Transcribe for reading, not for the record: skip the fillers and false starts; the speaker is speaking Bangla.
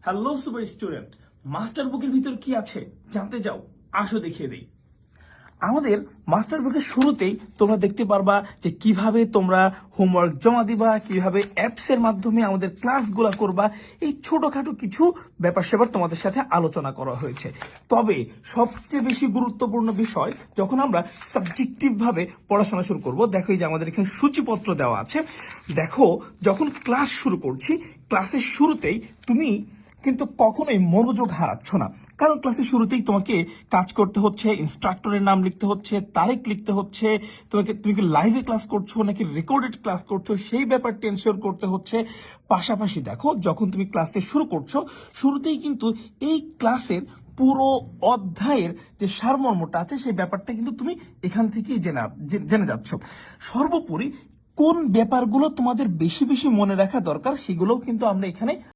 হ্যালো সুপার স্টুডেন্ট, মাস্টার বুকের ভিতর কি আছে জানতে চাও? আসো দেখিয়ে দেই। আমাদের মাস্টার বুকের শুরুতেই তোমরা দেখতে পারবা যে কিভাবে তোমরা হোমওয়ার্ক জমা দিবা, কিভাবে অ্যাপস এর মাধ্যমে আমাদের ক্লাসগুলো করবা। এই ছোটখাটো কিছু ব্যাপার স্যাপার তোমাদের সাথে আলোচনা করা হয়েছে। তবে সবচেয়ে বেশি গুরুত্বপূর্ণ বিষয়, যখন আমরা সাবজেক্টিভ ভাবে পড়াশোনা শুরু করব, দেখো এই যে আমাদের এখানে সূচিপত্র দেওয়া আছে। দেখো, যখন ক্লাস শুরু করছি, ক্লাসের শুরুতেই তুমি কিন্তু কখনোই মনোযোগ হারাচ্ছ না। কারণ ক্লাসের শুরুতেই তোমাকে কাজ করতে হচ্ছে, ইনস্ট্রাক্টরের নাম লিখতে হচ্ছে, তারিখ লিখতে হচ্ছে, তুমি কি লাইভে ক্লাস করছো নাকি রেকর্ডেড ক্লাস করছো সেই ব্যাপারটা এনশিওর করতে হচ্ছে। পাশাপাশি দেখো, যখন তুমি ক্লাসটা শুরু করছো, শুরুতেই কিন্তু এই ক্লাসের পুরো অধ্যায়ের যে সারমর্মটা আছে সেই ব্যাপারটা কিন্তু তুমি এখান থেকেই জেনে যাচ্ছ। সর্বোপরি কোন ব্যাপারগুলো তোমাদের বেশি বেশি মনে রাখা দরকার সেগুলোও কিন্তু আমরা এখানে